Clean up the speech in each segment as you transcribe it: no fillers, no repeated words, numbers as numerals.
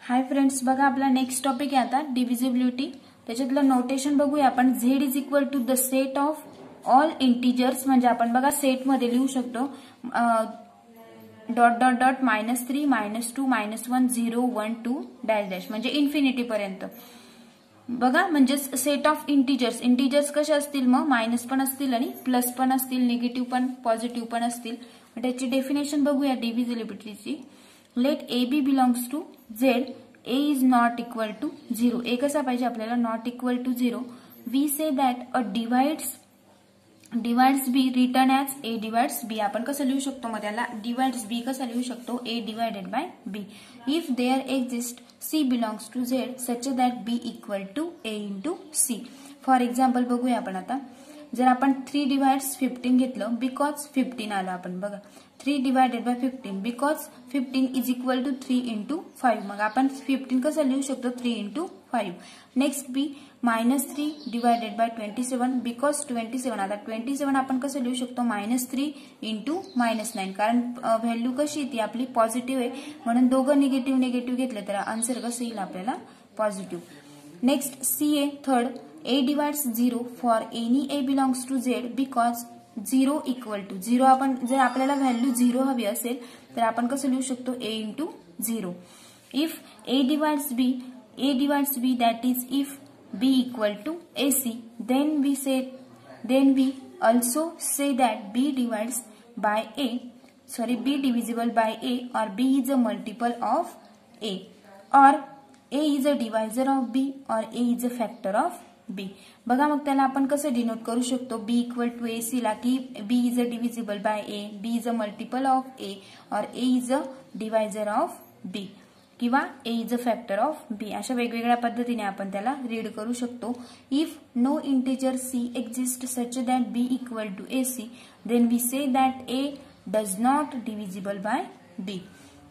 Hi friends, बघा आपला next topic आहे आता डिव्हिजिबिलिटी. त्याच्यातलं नोटेशन बघूया आपण. Z is equal to the set of all integers. म्हणजे आपण बघा सेट मध्ये लिहू शकतो dot dot dot -3 -2 -1 0 1 2 dash dash म्हणजे इन्फिनिटी पर्यंत. बघा म्हणजे सेट ऑफ इंटिजर्स. इंटिजर्स कसे असतील मग मायनस पण असतील आणि प्लस पण असतील, निगेटिव्ह पण पॉझिटिव्ह पण असतील. त्याची डेफिनेशन बघूया डिव्हिजिबिलिटीची. Let A B belongs to Z. A is not equal to 0. A कसा पाहिजे आपल्याला? Not equal to 0. We say that A divides B written as A divides B. आपण कसं लिहू शकतो मग त्याला? डिवाइड्स बी कसं लिहू शकतो? A divided by B. If there exist C belongs to Z such that B equal to A into C. For example बघूया आपण आता. जर आपण 3 डिवाइड्स 15 घेतलं बिकॉज 15 आलं. आपण बघा 3 divided by 15 because 15 is equal to 3 into 5. मग आपण 15 कसं लिहू शकतो? 3 into 5. Next B -3 divided by 27 because 27. आता 27 आपण कसं लिहू शकतो? -3 इंटू -9. कारण व्हॅल्यू कशी ती आपली पॉझिटिव्ह आहे म्हणून दोघं निगेटिव्ह निगेटिव्ह घेतले तर आन्सर कसं येईल आपल्याला? Positive. Next C A third. A divides 0 for any A belongs to Z because 0 equal to 0. आपण जर आपल्याला व्हॅल्यू 0 हवी असेल तर आपण कसं लिहू शकतो? A into 0. If A divides B that is if B equal to AC, then we also say that B divisible by A or B is a multiple of A or A is a divisor of B or A is a factor of बी. बघा मग त्याला आपण कसं denote करू शकतो? B equal to A C ला की B is a divisible by A, B is a multiple of A or A is a divisor of B किंवा A is a factor of B. अशा वेगवेगळ्या पद्धतीने आपण त्याला रीड करू शकतो. If no integer C exist such that B equal to A C then we say that A does not divisible by B.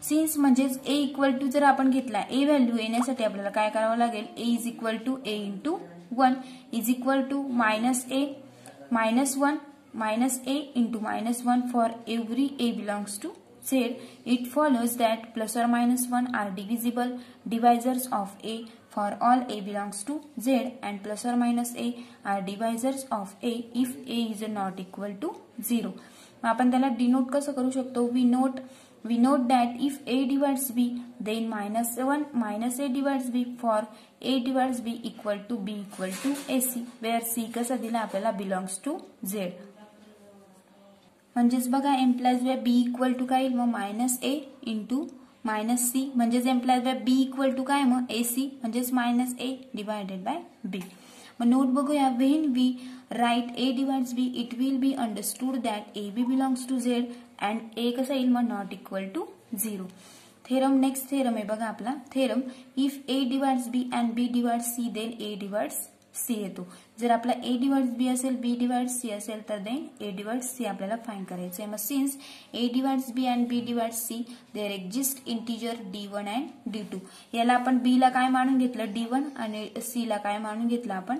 Since म्हणजेच ए equal to जर आपण घेतला, ए व्हॅल्यू येण्यासाठी आपल्याला काय करावं लागेल? A is equal to A into 1 is equal to -a -1 -a into -1 for every a belongs to Z. It follows that plus or -1 are divisors of a for all a belongs to Z and plus or -a are divisors of a if a is not equal to 0. आपण त्याला denote कसं करू शकतो? We note that if A divides B, then -1 -a divides B for A divides B equal to AC, where C कसा दिला आपल्याला? belongs to Z. म्हणजेच बघा implies by B equal to काय? मग -a इंटू -c म्हणजेच implies by B equal to काय? मग AC म्हणजेच -a डिवायडेड बाय B. मग नोट बघूया. When we write A divides B, it will be understood that AB belongs to Z and A कसा येईल? मग not equal to 0. Theorem next theorem आहे बघा आपला. Theorem if A divides B and B divides C then A divides C येतो. जर आपला A divides B असेल, B divides C असेल तर then A divides C आपल्याला फाइंड करायचं आहे. मग since A divides B and B divides C there exist integer D1 and D2. याला आपण B ला काय मानून घेतलं? D1 आणि C ला काय मानून घेतलं आपण?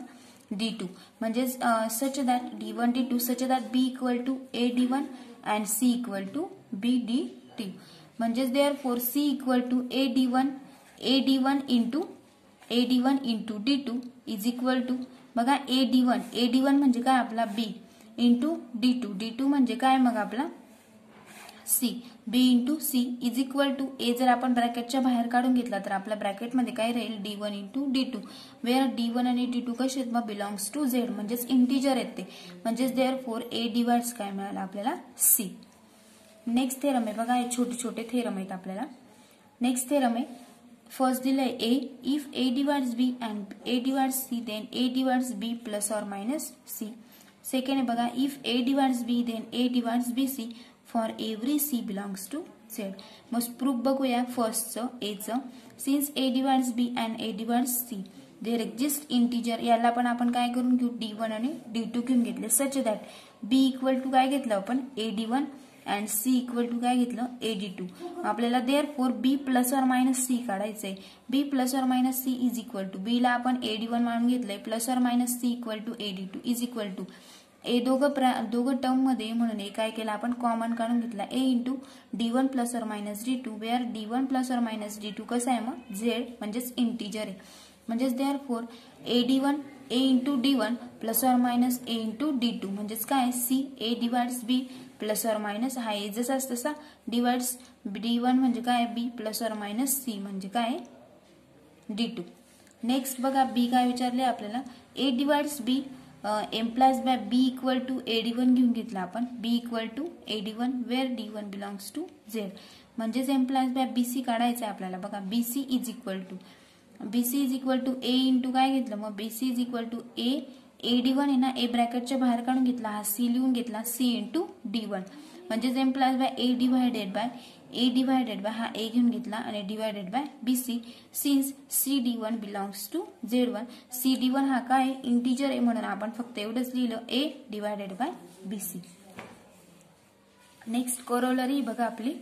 D2. म्हणजेच such that D1 D2 such that B equal to A D1 and C equal to B D2. म्हणजेच therefore C equal to A D1 into D2 is equal to बघा A D1 म्हणजे काय आपला? B into D2 म्हणजे काय मग आपला? C. B into C is equal to A जर आपण ब्रॅकेटच्या बाहेर काढून घेतला तर आपल्या ब्रॅकेटमध्ये काय राहील? D1 into D2 where D1 आणि D2 कसे आहेत? मग बिलॉंग्स टू Z म्हणजेच इंटिजर आहेत ते. म्हणजेच therefore A डिवाइड्स काय मिळालं आपल्याला? C. नेक्स्ट थेरम आहे बघा. हे छोटे छोटे थेरम आहेत आपल्याला. नेक्स्ट थेरम आहे. फर्स्ट दिलंय A. If A divides B and A divides C then A divides B plus or minus C. Second आहे बघा. If A divides B then A divides BC for every C belongs to Z. मग proof बघूया फर्स्टचं Aचं. Since A divides B and A divides C there exist integer. याला पण आपण काय करून घेऊ? D1 आणि D2 घेऊन घेतले. Such that B equal to काय घेतलं आपण? A D1 and C equal to काय घेतलं? A D2. आपल्याला therefore B प्लस और मायनस C काढायचंय. B प्लस और minus C is equal to B ला आपण A D1 मानून घेतलंय प्लस और minus C equal to A D2 is equal to A दोघं टर्म मध्ये म्हणून ए काय केलं आपण कॉमन काढून घेतला ए इंटू d1 प्लस और minus d2 where d1 plus और मायनस d2 कसं आहे मग झेड म्हणजेच इंटिजर आहे म्हणजेच therefore A into d1 plus और मायनस ए इंटू d2 म्हणजेच काय C A divides B plus और मायनस हा ए जसा तसा डिवाइड्स d1 म्हणजे काय बी प्लस और मायनस सी म्हणजे काय d2. नेक्स्ट बघा बी काय विचारले आपल्याला A divides B employees bye B equal to AD1 घेऊन घेतला आपण B equal to AD1 where D1 belongs to Z म्हणजेच एम्प्लाइज बाय BC काढायचं आहे आपल्याला बघा BC is equal to A into काय घेतलं मग BC is equal to A AD1 आहे ना ए ब्रॅकेटच्या बाहेर काढून घेतला हा सी लिहून घेतला सी इंटू D1 म्हणजेच implies by A divided by हा ए घेऊन घेतला आणि divided by BC since CD1 belongs to Z1 CD1 हा काय इंटिजर आहे म्हणून आपण फक्त एवढंच लिहिलं A divided by BC. Next corollary बघा आपली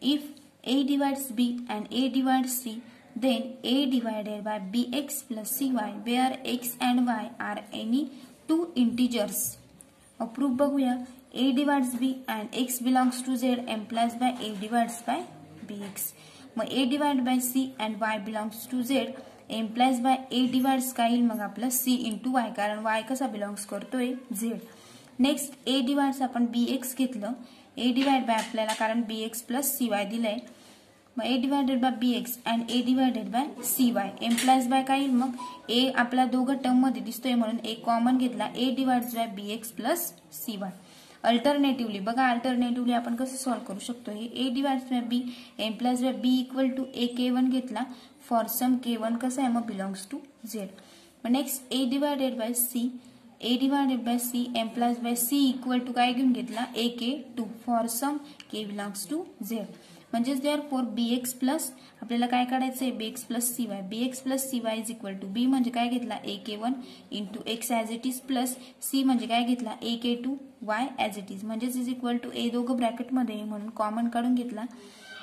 इफ A divides B and A divides C then A divided by BX plus CY where X and Y are any two integers. Proof बघूया A divides B and X belongs to Z implies by A divides by BX. मग A divided by C and Y belongs to Z implies by A divides काय येईल मग आपलं C into Y कारण Y कसा belongs करतोय Z. Next A divides आपण BX घेतलं A डिवाइड बाय आपल्याला कारण BX प्लस CY दिलंय मग A divided by BX and A divided by CY implies by काय येईल मग A आपल्या दोघं टर्म मध्ये दिसतोय म्हणून A कॉमन घेतला A divides by BX plus CY. Alternatively बघा अल्टरनेटिव्हली आपण कसं सॉल्व्ह करू शकतो हे A divides by B implies by B equal to A K1 घेतला फॉर सम K1 कसं आहे मग बिलॉंग्स टू Z. मग next A divided by C implies by C equal to काय घेऊन घेतला AK2 for some K belongs to Z म्हणजेच therefore BX plus आपल्याला काय काढायचंय BX plus CY is equal to B म्हणजे काय घेतला AK1 into X as it is plus C म्हणजे काय घेतला AK2 Y as it is म्हणजेच इज इक्वल टू A दोघं ब्रॅकेटमध्ये म्हणून कॉमन काढून घेतला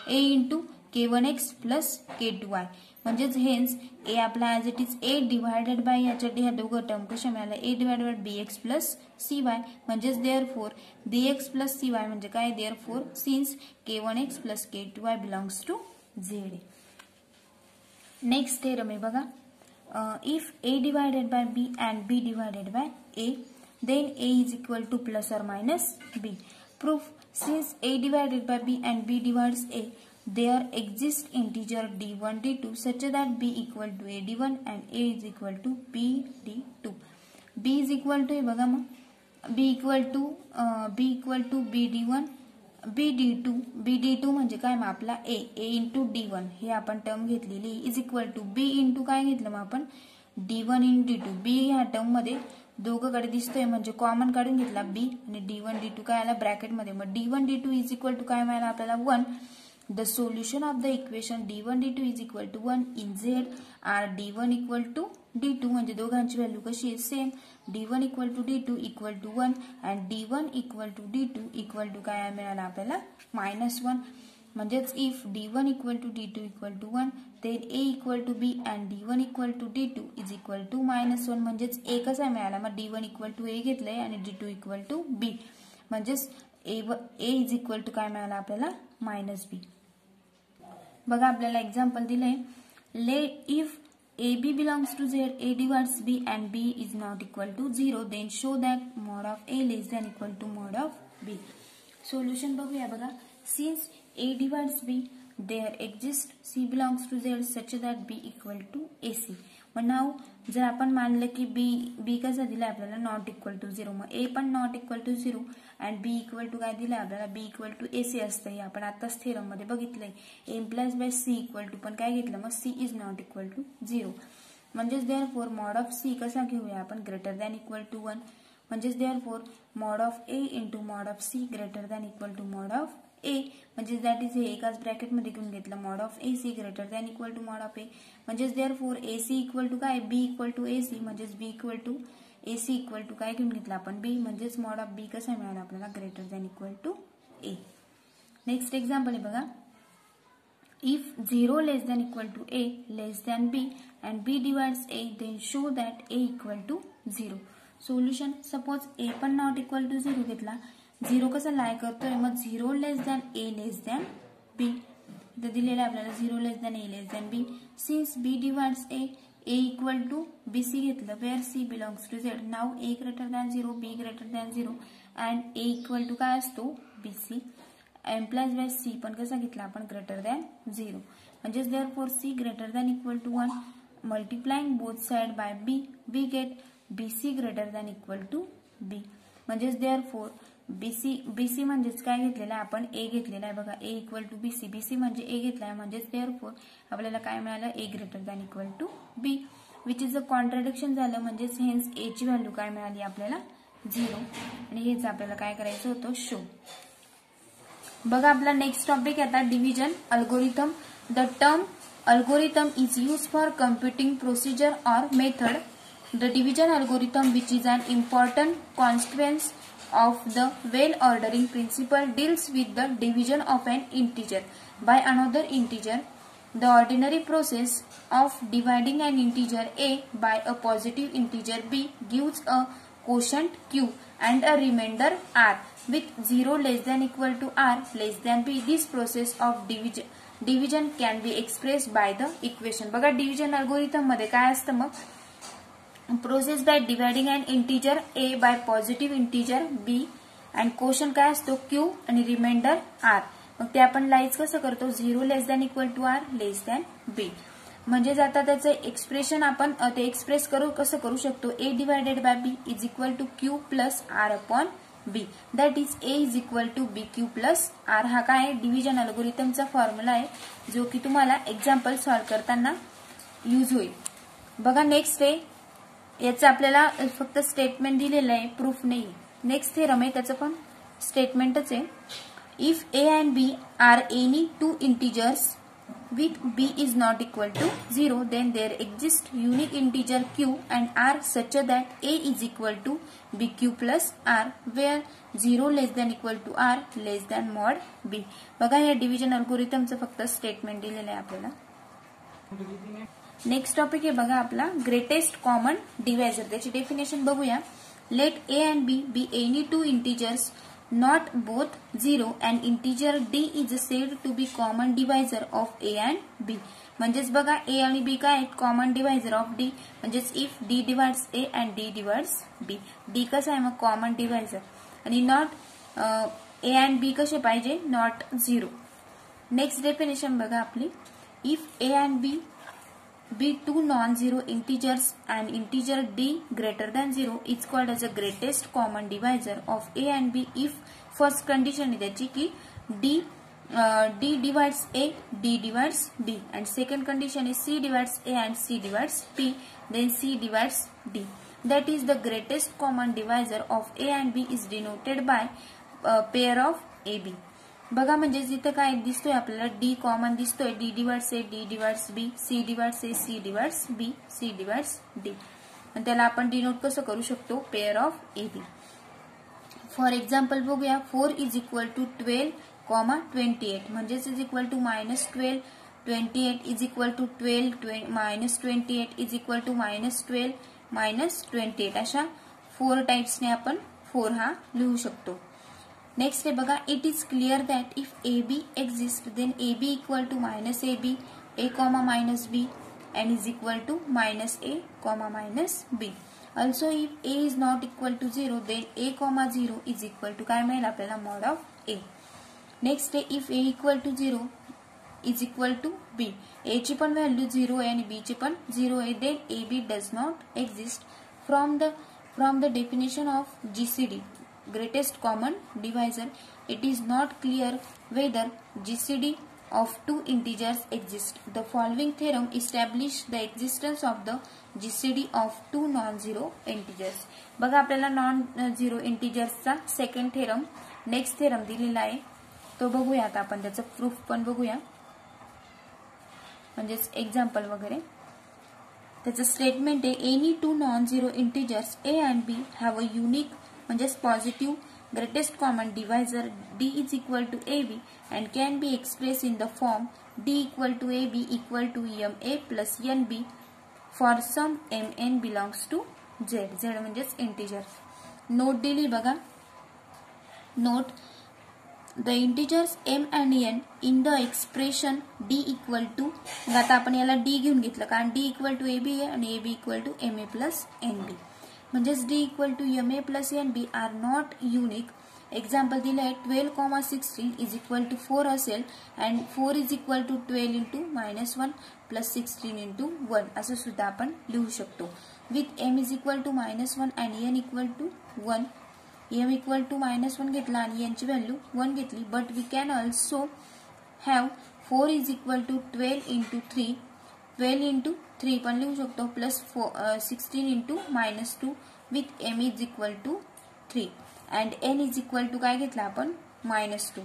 A into K1X plus K2Y म्हणजेच हेन्स A आपला as it is A divided by याच्यात ह्या दोघं टर्म कशा मिळाल्या A divided by BX plus CY म्हणजेच देअरफॉर BX प्लस CY म्हणजे काय therefore since K1X plus K2Y belongs to Z. Next theorem आहे बघा if A divided by B and B divided by A then A is equal to plus or minus B. Proof since A divided by B and B divides A there exists integer d1 d2 such that B equal to A d1 and A is equal to B d2. B is equal to बघा मग B equal to B d1 B d2 म्हणजे काय मग आपला A into d1 हे आपण term घेतलेली is equal to B into काय घेतलं मग आपण d1 इंटू d2 B ह्या टर्म मध्ये दोघंकडे दिसतोय म्हणजे कॉमन काढून घेतला B आणि d1 d2 काय आला ब्रॅकेट मध्ये मग d1 d2 is equal to काय मिळाला आपल्याला 1. The solution of the equation d1 d2 is equal to 1 in Z are d1 equal to d2 म्हणजे दोघांची व्हॅल्यू कशी आहे same d1 equal to d2 equal to 1 and d1 equal to d2 equal to काय मिळाला आपल्याला -1 म्हणजेच if d1 equal to d2 equal to 1 then A equal to B and d1 equal to d2 is equal to -1 म्हणजेच A कसा मिळाला मग d1 equal to A घेतलंय आणि d2 equal to B म्हणजेच A is equal to काय मिळाला आपल्याला -B. बघा आपल्याला एक्झाम्पल दिलंय let if AB belongs to Z, A divides B and B is not equal to 0 then show that mod of A less than equal to mod of B. Solution बघूया बघा since A divides B there exists C belongs to Z such that B equal to AC. मग नाव जर आपण मानलं की B कसा दिला आपल्याला नॉट इक्वल टू 0 मग A पण not equal to 0 and B equal to काय दिलं आपल्याला B इक्वल टू AC असतं हे आपण आताच थेरम मध्ये बघितलंय A implies by C equal to पण काय घेतलं मग C is not equal to 0 म्हणजेच देअरफॉर मॉड ऑफ C कसा घेऊया आपण ग्रेटर दॅन इक्वल टू 1 म्हणजेच therefore mod of A into mod of C greater than equal to mod of A म्हणजे दॅट इज हे एकाच ब्रॅकेट मध्ये घेऊन घेतलं mod of AC greater than equal to mod of A म्हणजेच therefore AC equal to काय B equal to AC म्हणजेच B equal to AC equal to काय घेऊन घेतलं आपण B म्हणजेच मॉड ऑफ B कसा मिळाला आपल्याला greater than equal to A. Next example आहे बघा if 0 less than equal to A less than B and B divides A then show that A equal to 0. Solution suppose A पण not equal to 0 घेतला, 0 कसा लाय करतोय, मग 0 less than A less than बी, इथे दिलेलं आहे आपल्याला 0 less than A less than B. Since B divides A equal to BC घेतलं, where C belongs to Z. नाव A greater than 0, B greater than 0 and A equal to काय असतो BC. Employees by C पण कसा घेतला आपण, greater than 0. म्हणजेच therefore C greater than equal to 1. Multiplying both side by B we get BC greater than equal to B. म्हणजेच therefore BC म्हणजेच काय घेतलेलं आहे आपण, A घेतलेला आहे बघा, A इक्वल टू BC म्हणजे A घेतला आहे, म्हणजेच देअरफॉर आपल्याला काय मिळालं, A greater than equal to B, which is a contradiction झालं. म्हणजेच हेन्स A ची व्हॅल्यू काय मिळाली आपल्याला 0, आणि हेच आपल्याला काय करायचं होतं, शो. बघा आपला नेक्स्ट टॉपिक आता division algorithm. The term algorithm is used for computing procedure or method. The division algorithm, which is an important consequence of the well ordering principle, deals with the division of an integer by another integer. The ordinary process of dividing an integer a by a positive integer b gives a quotient q and a remainder r with 0 less than equal to r less than b. This process of division can be expressed by the equation. बघा division algorithm मध्ये काय असतं, मग process by dividing and integer a by positive integer b and quotient काय असतो q आणि reminder r. मग ते आपण लाईज कसं करतो, 0 less than equal to r less than b. म्हणजेच आता त्याचं एक्सप्रेशन आपण ते एक्सप्रेस कसं करू शकतो, a divided by b is equal to q plus r upon b. That is a is equal to bq plus r. हा काय डिव्हिजन अल्गोरिथमचा फॉर्म्युला आहे, जो की तुम्हाला एक्झाम्पल सॉल्व्ह करताना यूज होईल. बघा नेक्स्ट आहे, याचं आपल्याला फक्त स्टेटमेंट दिलेलं आहे, प्रूफ नाही. नेक्स्ट थेरम आहे, त्याचं पण स्टेटमेंटच आहे. If a and b are any two integers with b is not equal to 0, then there exists unique integer q and r such that a is equal to bq plus r, where 0 less than equal to r less than mod b. बघा या division अल्गोरिथमचं फक्त statement दिलेलं आहे आपल्याला. Next topic आहे बघा आपला greatest common divisor. त्याची डेफिनेशन बघूया. Let a and b be any two integers not both 0 and integer d is said to be common divisor of a and b. म्हणजेच बघा a आणि b काय आहेत, कॉमन डिवायझर ऑफ d. म्हणजेच if d divides a and d divides b. d कसं आहे मग common divisor, आणि नॉट a and b कसे पाहिजे, नॉट 0. नेक्स्ट डेफिनेशन बघा आपली. इफ a and b be two non-zero integers and integer d greater than 0 is called as a greatest common divisor of a and b if first condition is त्याची की d divides a, d divides b, and second condition is c divides a and c divides b, then c divides d. That is the greatest common divisor of a and b is denoted by pair of ab. बघा म्हणजे जिथे काय दिसतोय आपल्याला d common दिसतोय, d divides a, d divides b, c divides a, c divides b, c divides d, आणि त्याला आपण डिनोट कसं करू शकतो, pair of ab. For example बघूया. 4 इज इक्वल टू 12, 28 म्हणजेच is equal to -12, 28 is equal to 12, -28 is equal to -12, -28. अशा 4 टाइप्सने आपण 4 हा लिहू शकतो. नेक्स्ट आहे बघा. It is clear that if AB exist then AB equal to -AB, a, -b and is equal to -a, -b. Also if a is not equal to 0 then a, 0 is equal to काय मिळेल आपल्याला, mod of a. Next आहे if a equal to 0 is equal to b. a ची पण value 0 आहे आणि b ची पण 0 आहे, then AB does not exist. From the definition of GCD, greatest common divisor, it is not clear whether GCD of two integers exist. The following theorem establish the existence of the GCD of two non-zero integers. बघा आपल्याला non-zero integers चा second theorem, next theorem दिलेला आहे, तो बघूया. आता आपण त्याचं प्रूफ पण बघूया, म्हणजेच एक्झाम्पल वगैरे. त्याचं स्टेटमेंट आहे any two non zero integers a and b have a unique म्हणजेच positive greatest common divisor d is equal to ab and can be express in the form d equal to ab equal to ma plus nb for some mn belongs to Z, Z म्हणजेच integer. Note दिली बघा. Note the integers m and n in the expression d equal to, आता आपण याला d घेऊन घेतलं कारण d equal to ab आहे आणि ab equal to ma plus nb, म्हणजेच d equal to ma plus nb are not unique. Example दिलं आहे 12,16 इज इक्वल टू 4 असेल and 4 is equal to 12 into -1 plus 16 into 1 असं सुद्धा आपण लिहू शकतो. With m is equal to -1 and n equal to 1, m equal to -1 घेतला आणि n ची व्हॅल्यू 1 घेतली. But we can also have 4 is equal to 12 into 3, 12 into 3 पण लिहू शकतो plus 16 into -2 with m is equal to 3 and n is equal to काय घेतला आपण -2.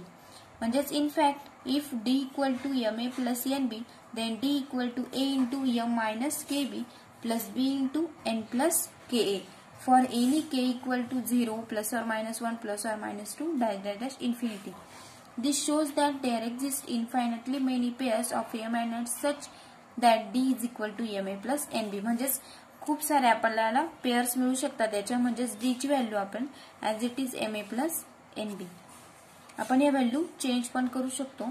म्हणजेच in fact if d equal to ma plus nb then d equal to a into m minus kb plus b into n plus ka for any k equal to 0 plus or minus 1 plus or minus 2 dash dash dash infinity. This shows that there exist infinitely many pairs of m and n such that d is equal to ma plus nb. म्हणजेच खूप सारे आपल्याला pairs मिळू शकतात त्याच्या, म्हणजेच d ची value आपण as it is ma plus nb. आपण या व्हॅल्यू चेंज पण करू शकतो.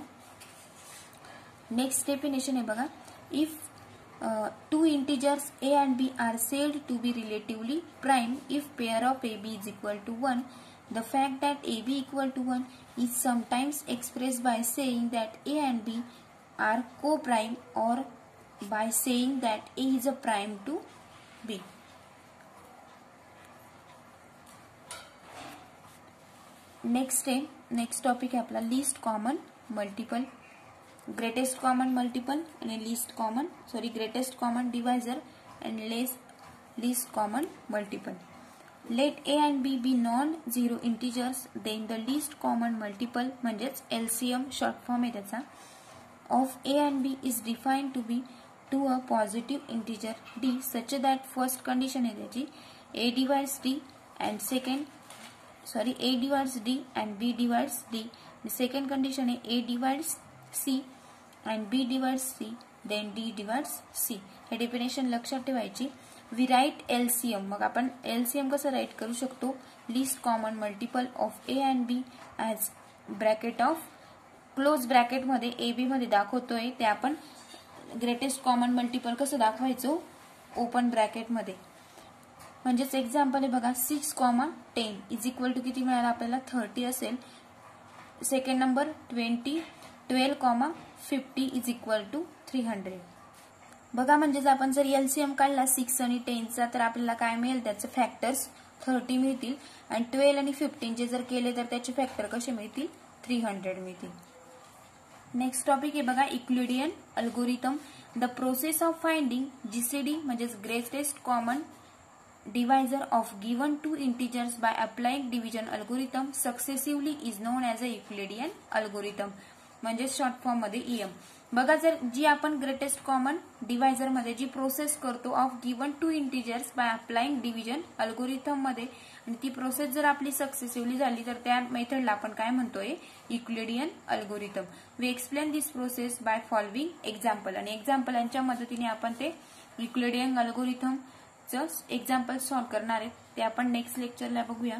नेक्स्ट डेफिनेशन आहे बघा. If two integers a and b are said to be relatively prime if pair of ab is equal to 1. The fact that ab equal to 1 is sometimes expressed by saying that a and b are co-prime or by saying that a is a prime to b. Next topic आहे आपला least common multiple. Greatest common multiple आणि greatest common divisor and least common multiple. Let a and b B non zero integers then the least common multiple म्हणजेच LCM short form आहे त्याचा of a and b is defined to be to a positive integer d such that first condition आहे त्याची a divides d and a divides d and b divides d. Second condition आहे a divides c and b divides c then d divides c. हे definition लक्षात ठेवायची. We write LCM, मग आपण LCM कसं right करू शकतो. List common multiple of a and b as bracket of close bracket मध्ये a b मध्ये दाखवतोय ते आपण ग्रेटेस्ट कॉमन मल्टिपल कसं दाखवायचो ओपन ब्रॅकेट मध्ये. म्हणजेच एक्झाम्पल आहे बघा 6,10 इज इक्वल टू किती मिळाला आपल्याला 30 असेल. Second number 12,50 is equal to 300. बघा म्हणजेच आपण जर LCM काढला 6 आणि 10 चा तर आपल्याला काय मिळेल त्याचे फॅक्टर्स 30 मिळतील आणि 12 आणि 15 चे जर केले तर त्याचे फॅक्टर कसे मिळतील 300 मिळतील. नेक्स्ट टॉपिक आहे बघा Euclidean algorithm. The process of finding GCD म्हणजेच greatest common divisor of given two integers by applying division algorithm successively is known as a Euclidean algorithm. म्हणजे शॉर्ट फॉर्म मध्ये EM. बघा जर जी आपण ग्रेटेस्ट कॉमन डिवायझर मध्ये जी process करतो of given two integers by applying division algorithm मध्ये आणि ती प्रोसेस जर आपली सक्सेसिव्हली झाली तर त्या मेथडला आपण काय म्हणतोय Euclidean algorithm. We explain this process by following example आणि एक्झाम्पलांच्या मदतीने आपण ते युक्लिडियन अल्गोरिथम एक्झाम्पल सॉल्व्ह करणार आहेत ते आपण नेक्स्ट लेक्चरला बघूया.